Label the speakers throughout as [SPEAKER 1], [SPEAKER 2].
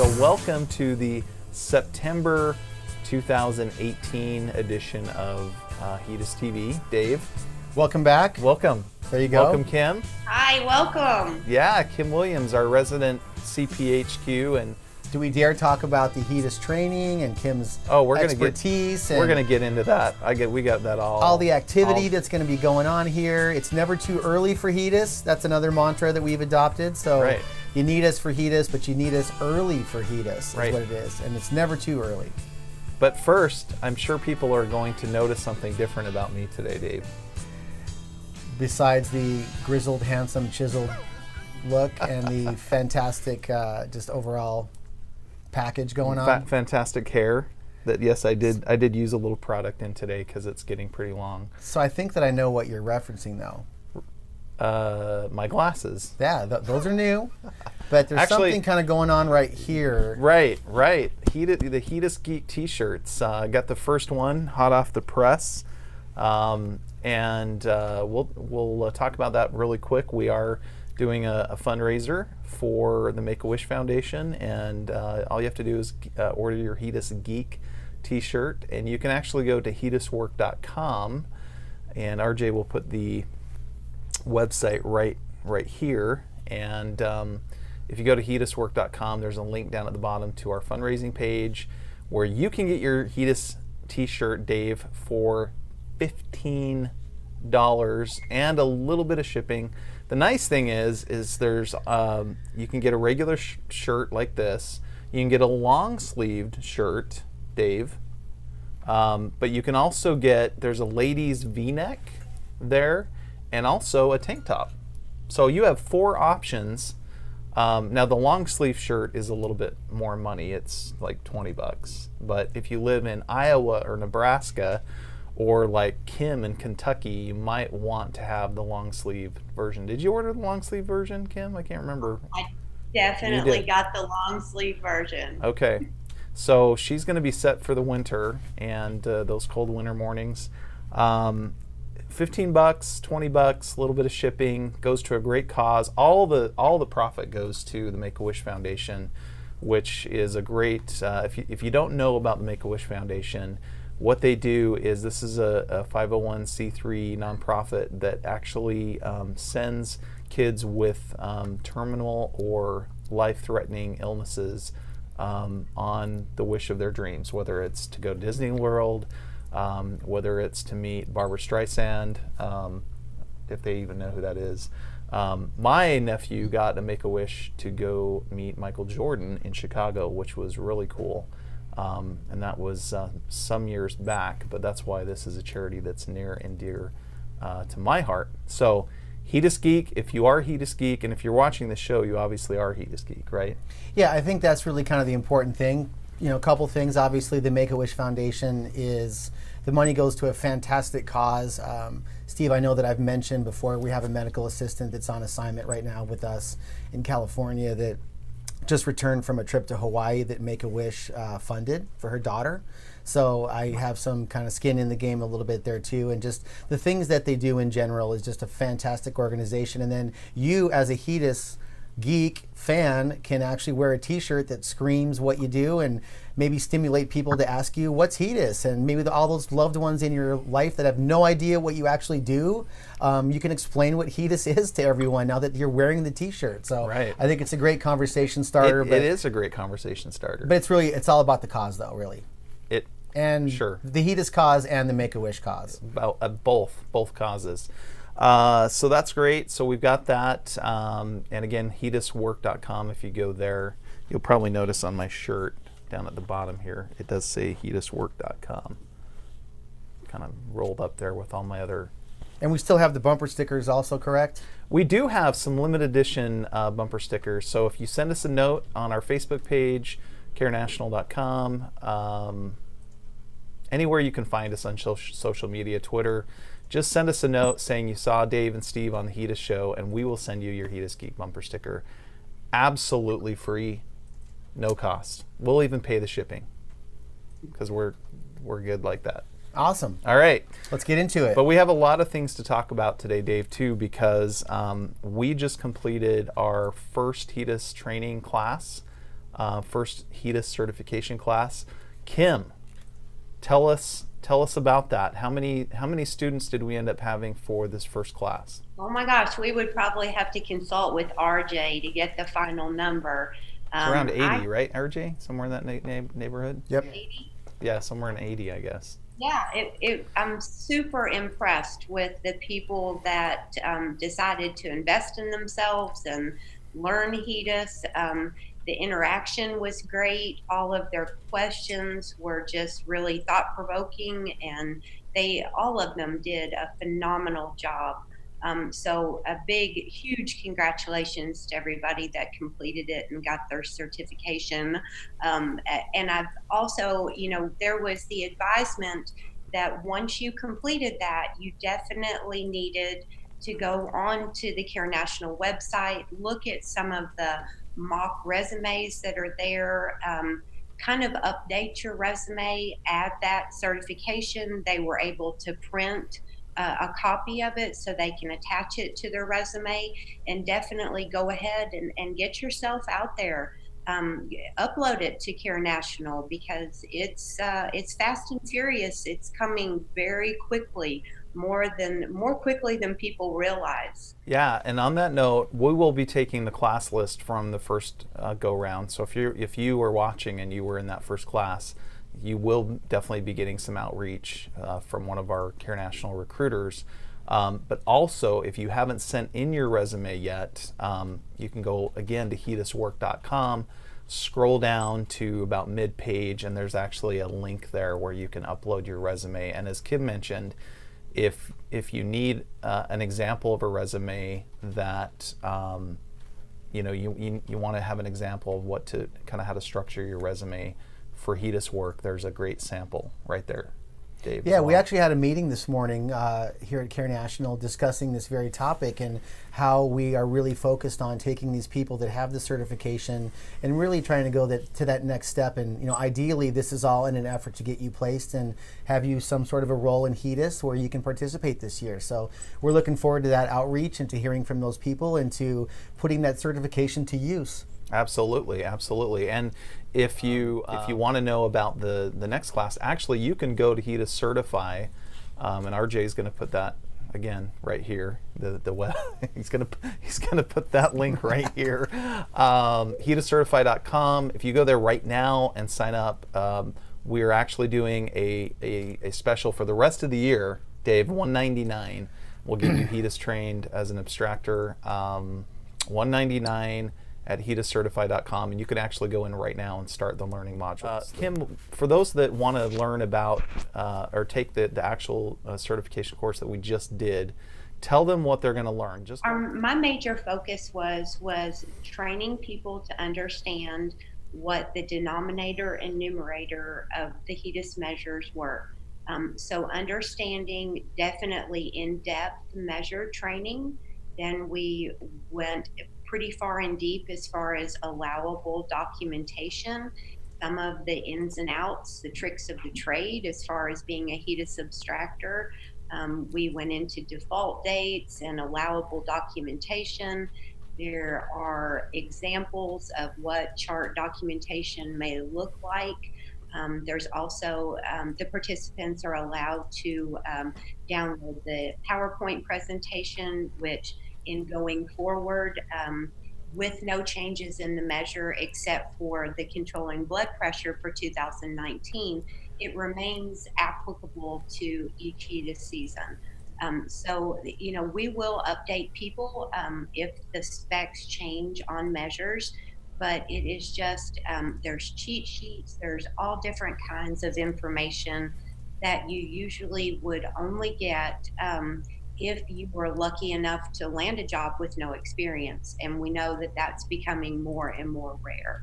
[SPEAKER 1] So welcome to the September 2018 edition of HEDIS TV. Dave.
[SPEAKER 2] Welcome back.
[SPEAKER 1] Welcome.
[SPEAKER 2] There you go.
[SPEAKER 1] Welcome, Kim.
[SPEAKER 3] Hi, welcome.
[SPEAKER 1] Yeah, Kim Williams, our resident CPHQ. And
[SPEAKER 2] do we dare talk about the HEDIS training and Kim's expertise?
[SPEAKER 1] We're going to get into that. We got that all
[SPEAKER 2] the activity that's going to be going on here. It's never too early for HEDIS. That's another mantra that we've adopted. So
[SPEAKER 1] right.
[SPEAKER 2] You need us for HEDIS, but you need us early for HEDIS is
[SPEAKER 1] right.
[SPEAKER 2] what it is. And it's never too early.
[SPEAKER 1] But first, I'm sure people are going to notice something different about me today, Dave.
[SPEAKER 2] Besides the grizzled, handsome, chiseled look and the fantastic just overall package going on.
[SPEAKER 1] Fantastic hair. That yes, I did use a little product in today because it's getting pretty long.
[SPEAKER 2] So I think that I know what you're referencing though.
[SPEAKER 1] My glasses.
[SPEAKER 2] Yeah, those are new, but there's
[SPEAKER 1] Actually,
[SPEAKER 2] something kind of going on right here.
[SPEAKER 1] Right. The HEDIS Geek T-shirts. Got the first one hot off the press, and we'll talk about that really quick. We are doing a fundraiser for the Make-A-Wish Foundation, and all you have to do is order your HEDIS Geek T-shirt, and you can actually go to hediswork.com, and RJ will put the website right here, and if you go to hediswork.com, there's a link down at the bottom to our fundraising page where you can get your HEDIS T-shirt, Dave, for $15 and a little bit of shipping. The nice thing is there's you can get a regular shirt like this. You can get a long-sleeved shirt, Dave, but you can also there's a ladies V-neck there, and also a tank top. So you have 4 options. Now the long sleeve shirt is a little bit more money. It's like $20. But if you live in Iowa or Nebraska, or like Kim in Kentucky, you might want to have the long sleeve version. Did you order the long sleeve version, Kim? I can't remember.
[SPEAKER 3] I definitely got the long sleeve version.
[SPEAKER 1] Okay. So she's going to be set for the winter and those cold winter mornings. $15, $20, a little bit of shipping, goes to a great cause. All the profit goes to the Make-A-Wish Foundation, which is a great. If you don't know about the Make-A-Wish Foundation, what they do is this is a 501c3 nonprofit that actually sends kids with terminal or life-threatening illnesses on the wish of their dreams, whether it's to go to Disney World, whether it's to meet Barbara Streisand, if they even know who that is. My nephew got a Make-A-Wish to go meet Michael Jordan in Chicago, which was really cool. And that was some years back, but that's why this is a charity that's near and dear to my heart. So HEDIS Geek, if you are HEDIS Geek, and if you're watching the show, you obviously are HEDIS Geek, right?
[SPEAKER 2] Yeah, I think that's really kind of the important thing. You know, a couple things. Obviously, the Make-A-Wish Foundation the money goes to a fantastic cause. Steve, I know that I've mentioned before, we have a medical assistant that's on assignment right now with us in California that just returned from a trip to Hawaii that Make-A-Wish funded for her daughter. So I have some kind of skin in the game a little bit there too, and just the things that they do in general is just a fantastic organization. And then you as a HEDIS Geek fan can actually wear a t-shirt that screams what you do and maybe stimulate people to ask you what's HEDIS, and maybe all those loved ones in your life that have no idea what you actually do, you can explain what HEDIS is to everyone now that you're wearing the t-shirt. So
[SPEAKER 1] right.
[SPEAKER 2] I think it's a great conversation starter.
[SPEAKER 1] It is a great conversation starter.
[SPEAKER 2] But it's all about the cause though, really.
[SPEAKER 1] Sure.
[SPEAKER 2] The HEDIS cause and the Make-A-Wish cause.
[SPEAKER 1] About both causes. So that's great. So we've got that. And again, hediswork.com. If you go there, you'll probably notice on my shirt down at the bottom here, it does say hediswork.com. Kind of rolled up there with all my other.
[SPEAKER 2] And we still have the bumper stickers also, correct?
[SPEAKER 1] We do have some limited edition bumper stickers. So if you send us a note on our Facebook page, carenational.com, anywhere you can find us on social media, Twitter, just send us a note saying you saw Dave and Steve on the HEDIS show, and we will send you your HEDIS Geek bumper sticker. Absolutely free, no cost. We'll even pay the shipping because we're good like that.
[SPEAKER 2] Awesome.
[SPEAKER 1] All right.
[SPEAKER 2] Let's get into it.
[SPEAKER 1] But we have a lot of things to talk about today, Dave, too, because we just completed our first HEDIS training class first HEDIS certification class. Kim, tell us about that. How many students did we end up having for this first class?
[SPEAKER 3] Oh my gosh, we would probably have to consult with RJ to get the final number.
[SPEAKER 1] It's around 80,
[SPEAKER 3] I
[SPEAKER 1] right, RJ? Somewhere in that neighborhood?
[SPEAKER 2] Yep.
[SPEAKER 3] 80.
[SPEAKER 1] Yeah, somewhere in 80, I guess.
[SPEAKER 3] Yeah, I'm super impressed with the people that decided to invest in themselves and learn HEDIS. The interaction was great. All of their questions were just really thought provoking, and all of them did a phenomenal job. So a big, huge congratulations to everybody that completed it and got their certification. And I've also, there was the advisement that once you completed that, you definitely needed to go on to the Care National website, look at some of the mock resumes that are there. Kind of update your resume, add that certification. They were able to print a copy of it so they can attach it to their resume, and definitely go ahead and get yourself out there. Upload it to Care National because it's fast and furious. It's coming very quickly, more quickly than people realize.
[SPEAKER 1] Yeah, and on that note, we will be taking the class list from the first go round. So if you were watching and you were in that first class, you will definitely be getting some outreach from one of our Care National recruiters. But also, if you haven't sent in your resume yet, you can go again to hediswork.com, scroll down to about mid-page, and there's actually a link there where you can upload your resume. And as Kim mentioned, if you need an example of a resume that you want to have an example of what to kind of how to structure your resume for HEDIS work, there's a great sample right there, Dave.
[SPEAKER 2] Yeah, we actually had a meeting this morning here at Care National discussing this very topic and how we are really focused on taking these people that have the certification and really trying to go to that next step. And ideally, this is all in an effort to get you placed and have you some sort of a role in HEDIS where you can participate this year. So we're looking forward to that outreach and to hearing from those people and to putting that certification to use.
[SPEAKER 1] Absolutely, absolutely. And if you want to know about the next class, actually you can go to HEDIS Certify, and RJ is going to put that again right here. The web he's going to put that link right here. HEDIScertify.com. If you go there right now and sign up, we are actually doing a special for the rest of the year. Dave, $199. We'll get you HEDIS trained as an abstractor. $199 at HEDIScertify.com, and you can actually go in right now and start the learning modules. Kim, for those that want to learn about or take the actual certification course that we just did, tell them what they're going to learn.
[SPEAKER 3] My major focus was training people to understand what the denominator and numerator of the HEDIS measures were. So understanding definitely in-depth measure training. Then we went pretty far and deep as far as allowable documentation, some of the ins and outs, the tricks of the trade as far as being a HEDIS abstractor. We went into default dates and allowable documentation. There are examples of what chart documentation may look like. There's also, the participants are allowed to download the PowerPoint presentation, which in going forward, with no changes in the measure except for the controlling blood pressure for 2019, it remains applicable to each HEDIS season. So, we will update people if the specs change on measures, but it is just, there's cheat sheets, there's all different kinds of information that you usually would only get if you were lucky enough to land a job with no experience. And we know that that's becoming more and more rare.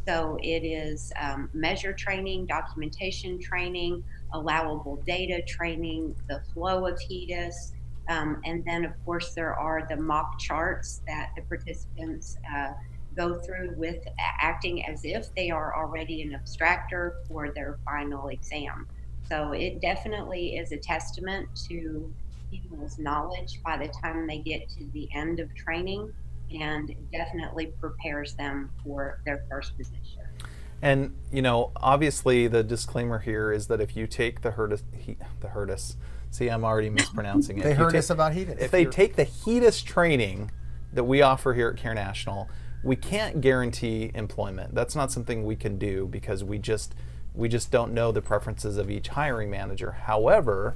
[SPEAKER 3] So it is measure training, documentation training, allowable data training, the flow of HEDIS, and then of course there are the mock charts that the participants go through with acting as if they are already an abstractor for their final exam. So it definitely is a testament to people's knowledge by the time they get to the end of training. and definitely prepares them for their first position.
[SPEAKER 1] And obviously, the disclaimer here is that if you take the HEDIS, see, I'm already mispronouncing it.
[SPEAKER 2] They
[SPEAKER 1] If you
[SPEAKER 2] heard
[SPEAKER 1] take-
[SPEAKER 2] us about HEDIS.
[SPEAKER 1] If they take the HEDIS training that we offer here at Care National, we can't guarantee employment. That's not something we can do because we just don't know the preferences of each hiring manager. However,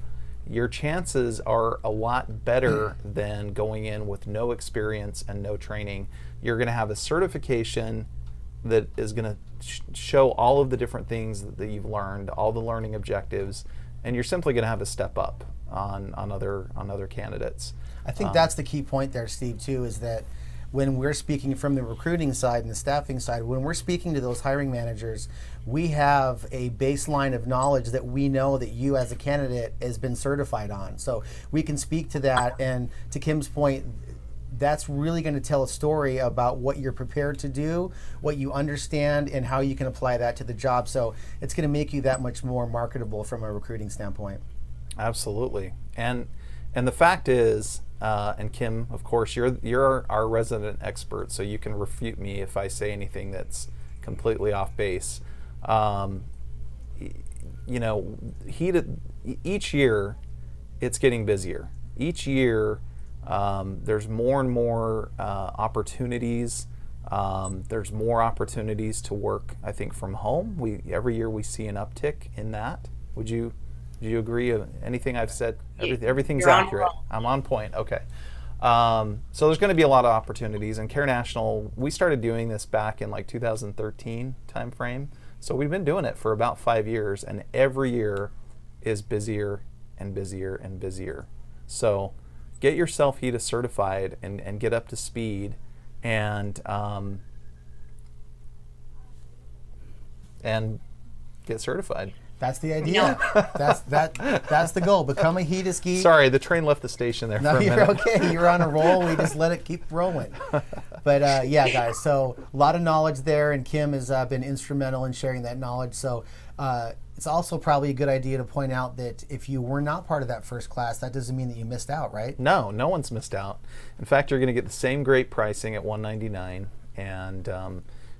[SPEAKER 1] your chances are a lot better than going in with no experience and no training. You're going to have a certification that is going to show all of the different things that you've learned, all the learning objectives, and you're simply going to have a step up on other candidates.
[SPEAKER 2] I think that's the key point there, Steve, too, is that when we're speaking from the recruiting side and the staffing side, when we're speaking to those hiring managers, we have a baseline of knowledge that we know that you as a candidate has been certified on. So we can speak to that, and to Kim's point, that's really going to tell a story about what you're prepared to do, what you understand, and how you can apply that to the job. So it's going to make you that much more marketable from a recruiting standpoint.
[SPEAKER 1] Absolutely. And the fact is, and Kim, of course, you're our resident expert, so you can refute me if I say anything that's completely off base. Each year, it's getting busier. Each year, there's more and more opportunities. There's more opportunities to work, I think, from home. Every year we see an uptick in that. Would you agree? Anything I've said, everything's
[SPEAKER 3] You're on
[SPEAKER 1] accurate.
[SPEAKER 3] roll.
[SPEAKER 1] I'm on point. Okay. So there's going to be a lot of opportunities. And Care National, we started doing this back in like 2013 timeframe. So we've been doing it for about 5 years, and every year is busier and busier and busier. So get yourself HEDIS certified and get up to speed, and get certified.
[SPEAKER 2] That's the idea. That's the goal. Become a HEDIS geek.
[SPEAKER 1] Sorry, the train left the station there
[SPEAKER 2] No,
[SPEAKER 1] for a
[SPEAKER 2] you're
[SPEAKER 1] minute.
[SPEAKER 2] okay. You're on a roll. We just let it keep rolling. But yeah, guys, so a lot of knowledge there, and Kim has been instrumental in sharing that knowledge. So it's also probably a good idea to point out that if you were not part of that first class, that doesn't mean that you missed out, right?
[SPEAKER 1] No one's missed out. In fact, you're going to get the same great pricing at $199, and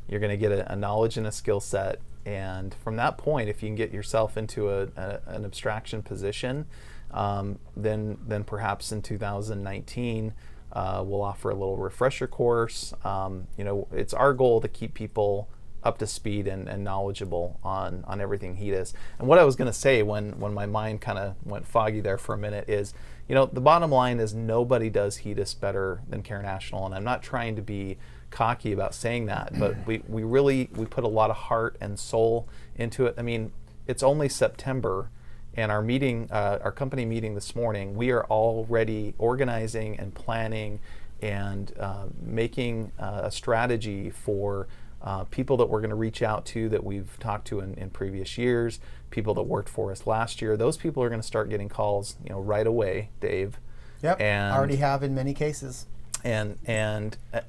[SPEAKER 1] you're going to get a knowledge and a skill set. And from that point, if you can get yourself into an abstraction position, then perhaps in 2019 we'll offer a little refresher course. It's our goal to keep people up to speed and knowledgeable on everything HEDIS. And what I was going to say when my mind kind of went foggy there for a minute is, the bottom line is nobody does HEDIS better than Care National. And I'm not trying to be cocky about saying that, but we put a lot of heart and soul into it. I mean, it's only September, and our company meeting this morning, we are already organizing and planning and making a strategy for people that we're going to reach out to that we've talked to in previous years, people that worked for us last year. Those people are going to start getting calls, right away, Dave.
[SPEAKER 2] Yep.
[SPEAKER 1] And
[SPEAKER 2] already have in many cases.
[SPEAKER 1] And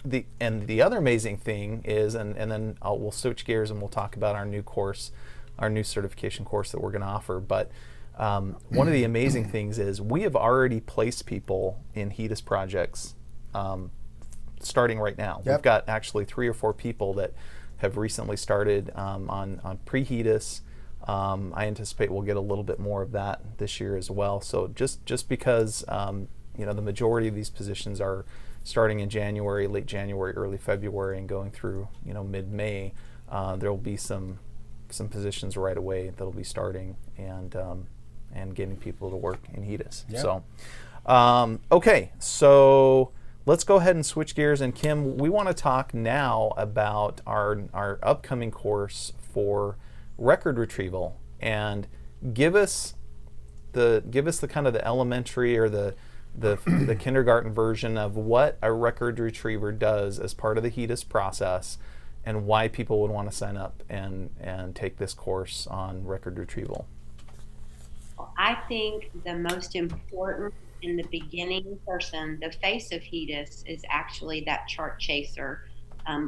[SPEAKER 1] the other amazing thing is, and then we'll switch gears and we'll talk about our new course, our new certification course that we're going to offer. But one of the amazing things is we have already placed people in HEDIS projects starting right now.
[SPEAKER 2] Yep.
[SPEAKER 1] We've got actually 3 or 4 people that have recently started on pre-HEDIS. I anticipate we'll get a little bit more of that this year as well. So just because the majority of these positions are starting in January, late January, early February, and going through mid-May, there will be some positions right away that'll be starting and getting people to work in HEDIS.
[SPEAKER 2] Yep.
[SPEAKER 1] So, okay, so let's go ahead and switch gears. And Kim, we want to talk now about our upcoming course for record retrieval, and give us the kind of the elementary or the kindergarten version of what a record retriever does as part of the HEDIS process, and why people would want to sign up and take this course on record retrieval.
[SPEAKER 3] I think the most important in the beginning person, the face of HEDIS, is actually that chart chaser.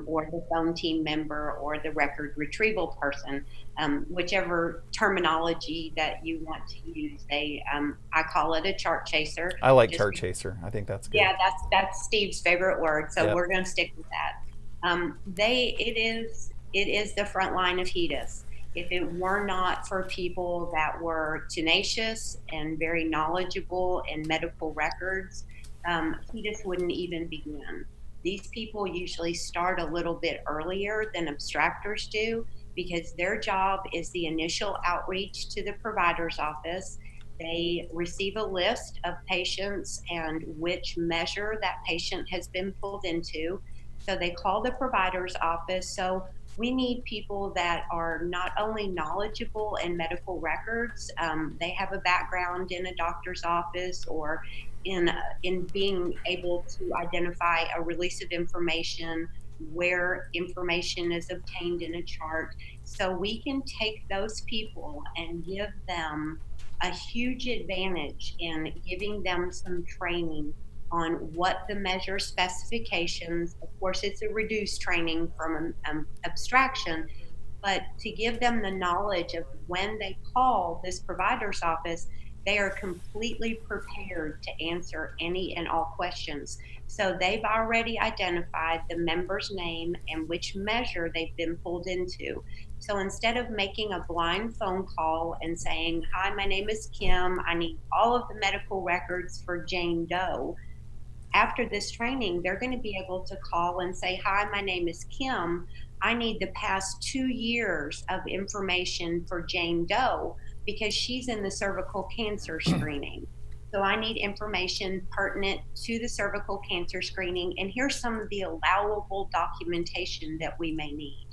[SPEAKER 3] or the phone team member or the record retrieval person, whichever terminology that you want to use. I call it a chart chaser.
[SPEAKER 1] I like
[SPEAKER 3] Just
[SPEAKER 1] chart chaser. I think that's good.
[SPEAKER 3] yeah, that's Steve's favorite word, so
[SPEAKER 1] Yep.
[SPEAKER 3] we're going to stick with that. It is the front line of HEDIS. If it were not for people that were tenacious and very knowledgeable in medical records, HEDIS wouldn't even begin. These people usually start a little bit earlier than abstractors do because their job is the initial outreach to the provider's office. They receive a list of patients and which measure that patient has been pulled into. So they call the provider's office. So we need people that are not only knowledgeable in medical records, they have a background in a doctor's office or in being able to identify a release of information, where information is obtained in a chart. So we can take those people and give them a huge advantage in giving them some training on what the measure specifications. Of course, it's a reduced training from abstraction, but to give them the knowledge of when they call this provider's office, they are completely prepared to answer any and all questions. So they've already identified the member's name and which measure they've been pulled into. So instead of making a blind phone call and saying, "Hi, my name is Kim. I need all of the medical records for Jane Doe," after this training, they're going to be able to call and say, "Hi, my name is Kim. I need the past 2 years of information for Jane Doe because she's in the cervical cancer screening. So I need information pertinent to the cervical cancer screening, and here's some of the allowable documentation that we may need."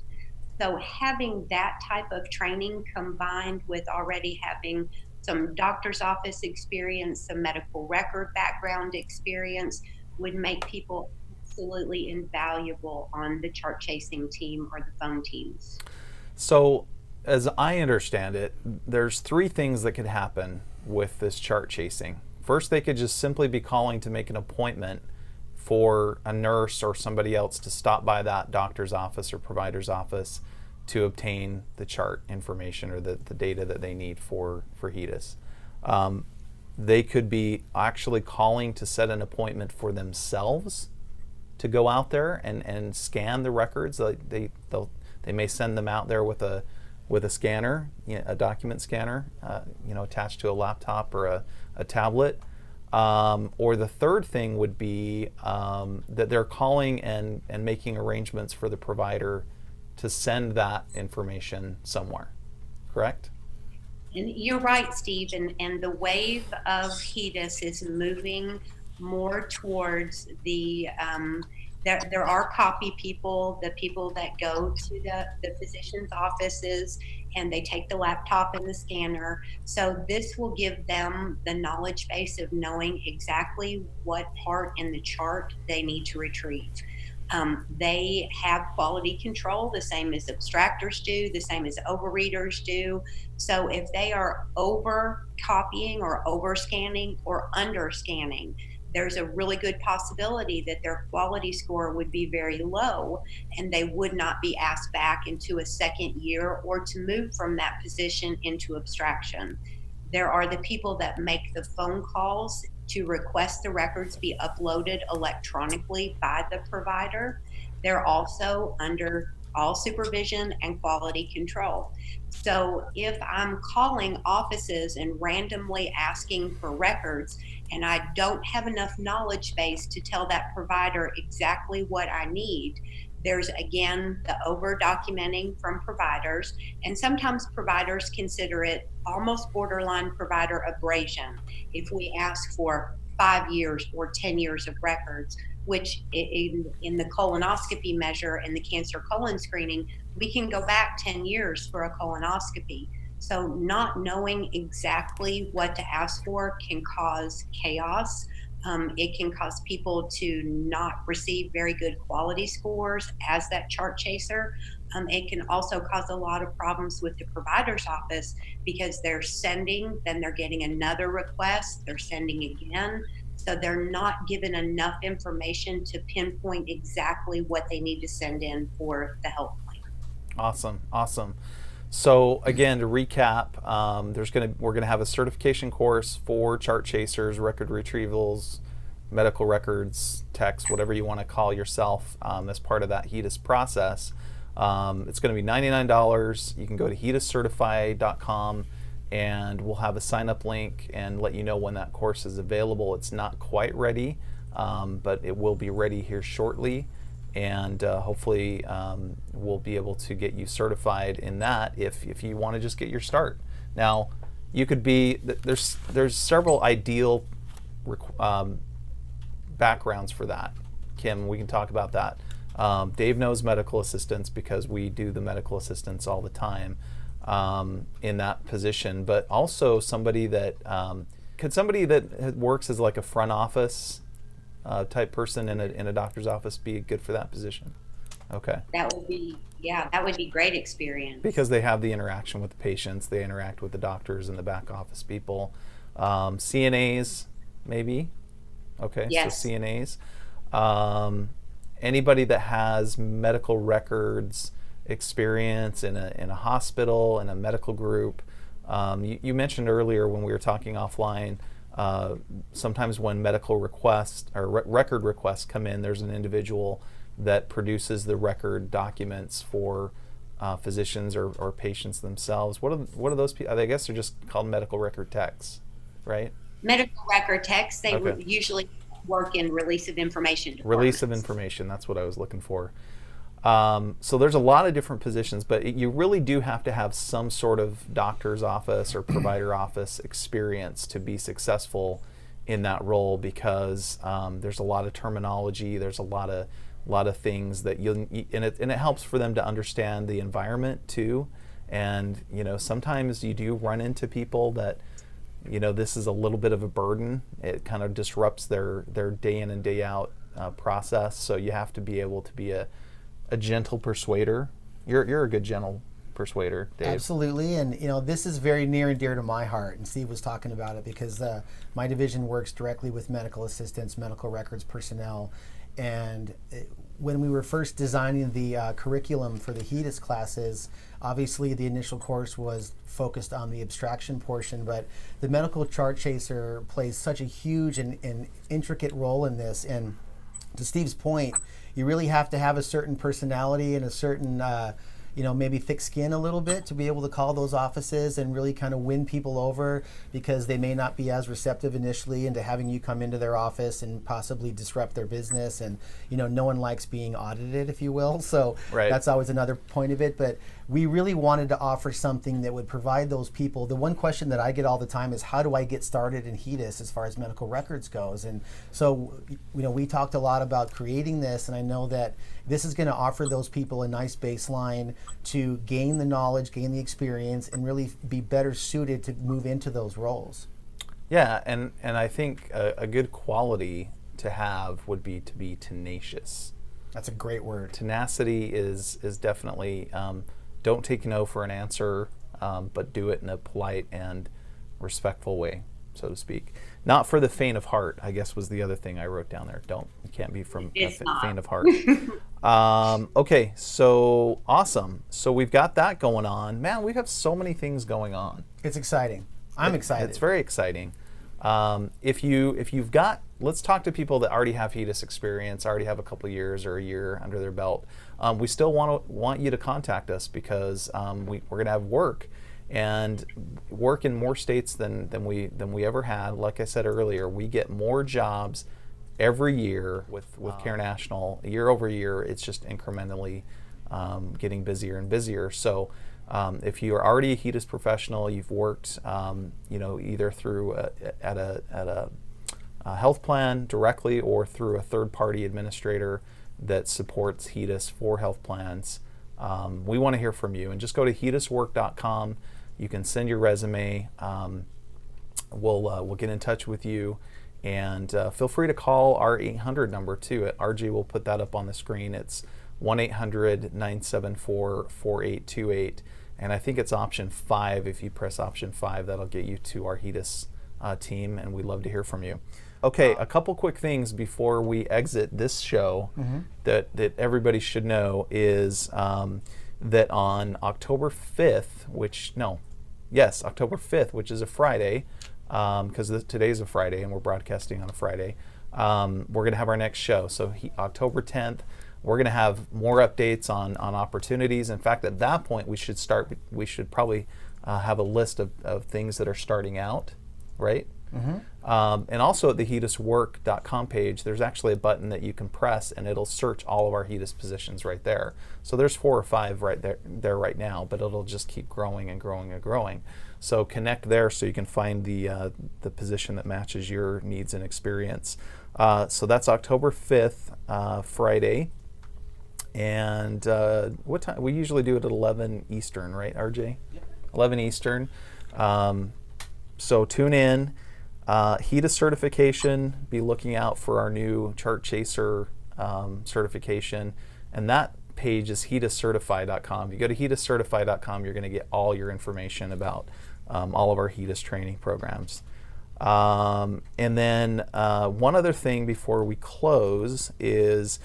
[SPEAKER 3] So having that type of training combined with already having some doctor's office experience, some medical record background experience would make people absolutely invaluable on the chart chasing team or the phone teams.
[SPEAKER 1] So, as I understand it, there's three things that could happen with this chart chasing. First, they could just simply be calling to make an appointment for a nurse or somebody else to stop by that doctor's office or provider's office to obtain the chart information or the data that they need for HEDIS. They could be actually calling to set an appointment for themselves to go out there and scan the records. They may send them out there with a scanner, a document scanner, attached to a laptop or a tablet. Or the third thing would be that they're calling and making arrangements for the provider to send that information somewhere. Correct?
[SPEAKER 3] And you're right, Steve. And the wave of HEDIS is moving more towards there are copy people, the people that go to the physician's offices and they take the laptop and the scanner. So this will give them the knowledge base of knowing exactly what part in the chart they need to retrieve. They have quality control, the same as abstractors do, the same as overreaders do. So if they are over copying or over scanning or under scanning, there's a really good possibility that their quality score would be very low and they would not be asked back into a second year or to move from that position into abstraction. There are the people that make the phone calls to request the records be uploaded electronically by the provider. They're also under all supervision and quality control. So if I'm calling offices and randomly asking for records and I don't have enough knowledge base to tell that provider exactly what I need, there's again the over documenting from providers, and sometimes providers consider it almost borderline provider abrasion if we ask for 5 years or 10 years of records, which in the colonoscopy measure and the cancer colon screening, we can go back 10 years for a colonoscopy. So not knowing exactly what to ask for can cause chaos. It can cause people to not receive very good quality scores as that chart chaser. It can also cause a lot of problems with the provider's office because they're sending, then they're getting another request, they're sending again. So they're not given enough information to pinpoint exactly what they need to send in for the health plan.
[SPEAKER 1] Awesome, awesome. So again, to recap, we're gonna have a certification course for chart chasers, record retrievals, medical records, techs, whatever you want to call yourself, as part of that HEDIS process. It's going to be $99. You can go to hediscertify.com and we'll have a sign up link and let you know when that course is available. It's not quite ready, but it will be ready here shortly. And hopefully we'll be able to get you certified in that if you want to just get your start. Now, you could be, there's several ideal backgrounds for that. Kim, we can talk about that. Dave knows medical assistants because we do the medical assistants all the time in that position, but also somebody that, could somebody that works as like a front office type person in a doctor's office be good for that position? Okay.
[SPEAKER 3] That would be great experience.
[SPEAKER 1] Because they have the interaction with the patients, they interact with the doctors and the back office people. CNAs, maybe? Okay,
[SPEAKER 3] yes.
[SPEAKER 1] So CNAs. Anybody that has medical records experience in a hospital, in a medical group. You mentioned earlier when we were talking offline, sometimes when medical requests or record requests come in, there's an individual that produces the record documents for physicians or patients themselves. What are those people? I guess they're just called medical record techs, right?
[SPEAKER 3] Medical record techs, they
[SPEAKER 1] Okay.
[SPEAKER 3] usually work in release of information departments.
[SPEAKER 1] Release of information, that's what I was looking for. So there's a lot of different positions, but you really do have to have some sort of doctor's office or provider office experience to be successful in that role, because there's a lot of terminology, there's a lot of things that and it helps for them to understand the environment too. And sometimes you do run into people that this is a little bit of a burden. It kind of disrupts their day in and day out process. So you have to be able to be a gentle persuader. You're a good gentle persuader, Dave.
[SPEAKER 2] Absolutely, and this is very near and dear to my heart. And Steve was talking about it because my division works directly with medical assistants, medical records personnel, and when we were first designing the curriculum for the HEDIS classes, obviously the initial course was focused on the abstraction portion, but the medical chart chaser plays such a huge and intricate role in this. And to Steve's point, you really have to have a certain personality and a certain maybe thick skin a little bit to be able to call those offices and really kind of win people over, because they may not be as receptive initially into having you come into their office and possibly disrupt their business. And no one likes being audited, if you will. So
[SPEAKER 1] Right.
[SPEAKER 2] That's always another point of it. But we really wanted to offer something that would provide those people. The one question that I get all the time is, how do I get started in HEDIS as far as medical records goes? And so we talked a lot about creating this, and I know that this is going to offer those people a nice baseline to gain the knowledge, gain the experience, and really be better suited to move into those roles.
[SPEAKER 1] Yeah, and I think a good quality to have would be to be tenacious.
[SPEAKER 2] That's a great word.
[SPEAKER 1] Tenacity is definitely, don't take no for an answer, but do it in a polite and respectful way, so to speak. Not for the faint of heart, I guess, was the other thing I wrote down there. You can't be from faint of heart. Okay, so awesome. So we've got that going on. Man, we have so many things going on.
[SPEAKER 2] It's exciting. I'm excited.
[SPEAKER 1] It's very exciting. If you've got, let's talk to people that already have HEDIS experience, already have a couple of years or a year under their belt. We still want you to contact us, because we're going to have work in more states than we ever had. Like I said earlier, we get more jobs every year with Care National. Year over year, it's just incrementally getting busier and busier. So if you are already a HEDIS professional, you've worked either through at a health plan directly or through a third-party administrator that supports HEDIS for health plans, we want to hear from you. And just go to hediswork.com. You can send your resume. We'll get in touch with you, and feel free to call our 800 number too. RG will put that up on the screen. It's 1-800-974-4828, and I think it's option 5. If you press option 5, that'll get you to our HEDIS team, and we'd love to hear from you. Okay, a couple quick things before we exit this show that everybody should know is that on October 5th, October 5th, which is a Friday, because today's a Friday and we're broadcasting on a Friday, we're going to have our next show. So October 10th, we're going to have more updates on opportunities. In fact, at that point, we should probably have a list of things that are starting out, right? And also at the HEDISwork.com page, there's actually a button that you can press and it'll search all of our HEDIS positions right there. So there's 4 or 5 right there right now, but it'll just keep growing and growing and growing. So connect there so you can find the position that matches your needs and experience. So that's October 5th, Friday. And what time? We usually do it at 11 Eastern, right, RJ? Yep. 11 Eastern. So tune in. HEDIS certification, be looking out for our new Chart Chaser certification. And that page is HEDIScertify.com. If you go to HEDIScertify.com, you're going to get all your information about all of our HEDIS training programs. And then one other thing before we close is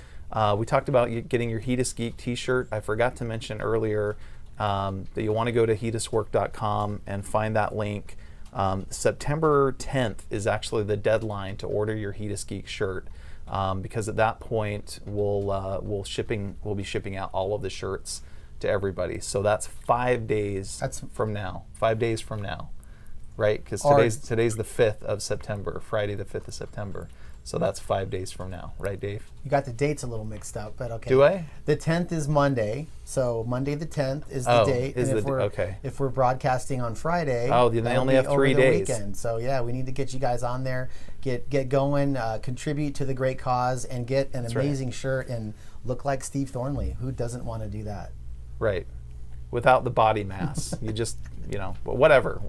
[SPEAKER 1] we talked about getting your HEDIS Geek t-shirt. I forgot to mention earlier that you want to go to HEDISwork.com and find that link. September 10th is actually the deadline to order your HEDIS Geek shirt, because at that point we'll be shipping out all of the shirts to everybody. So that's 5 days from now. 5 days from now, right? Because today's the 5th of September, Friday the 5th of September. So that's 5 days from now, right, Dave?
[SPEAKER 2] You got the dates a little mixed up, but okay.
[SPEAKER 1] Do I?
[SPEAKER 2] The 10th is Monday, so Monday the 10th is the date. If we're broadcasting on Friday,
[SPEAKER 1] they only have 3 days.
[SPEAKER 2] Weekend. So yeah, we need to get you guys on there, get going, contribute to the great cause, and get an amazing shirt and look like Steve Thornley. Who doesn't want to do that?
[SPEAKER 1] Right. Without the body mass, you just but whatever.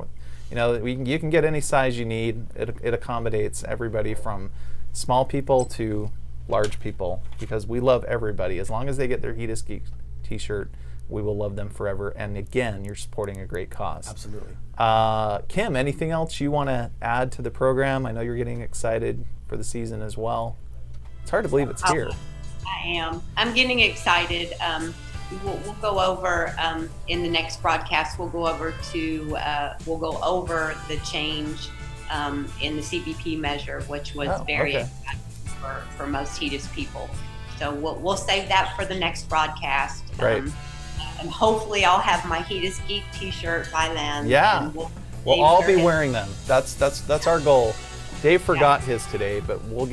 [SPEAKER 1] You can get any size you need. It accommodates everybody from small people to large people, because we love everybody. As long as they get their HEDIS Geek t-shirt, we will love them forever. And again, you're supporting a great cause.
[SPEAKER 2] Absolutely.
[SPEAKER 1] Kim, anything else you want to add to the program? I know you're getting excited for the season as well. It's hard to believe it's here.
[SPEAKER 3] I am. I'm getting excited. We'll go over in the next broadcast. We'll go over the change in the CBP measure, which was very exciting for most HEDIS people. So we'll save that for the next broadcast.
[SPEAKER 1] Right.
[SPEAKER 3] And hopefully I'll have my HEDIS Geek t-shirt by then.
[SPEAKER 1] Yeah. We'll all be wearing them. That's our goal. Dave forgot his today, but we'll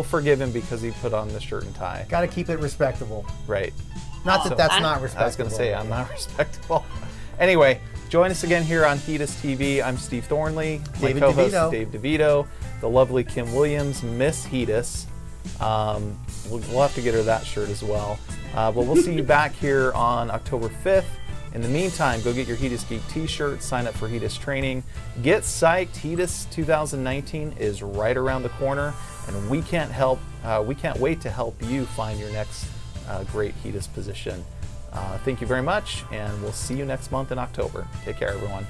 [SPEAKER 1] forgive him because he put on the shirt and tie.
[SPEAKER 2] Got to keep it respectable.
[SPEAKER 1] Right.
[SPEAKER 2] Not that that's not respectable.
[SPEAKER 1] I was going to say I'm not respectable. Anyway, join us again here on HEDIS TV. I'm Steve Thornley. My co-host is Dave DiVito. The lovely Kim Williams, Miss HEDIS. We'll have to get her that shirt as well. But we'll see you back here on October 5th. In the meantime, go get your HEDIS Geek t-shirt, sign up for HEDIS training. Get psyched. HEDIS 2019 is right around the corner, and we can't wait to help you find your next great HEDIS position. Thank you very much, and we'll see you next month in October. Take care, everyone.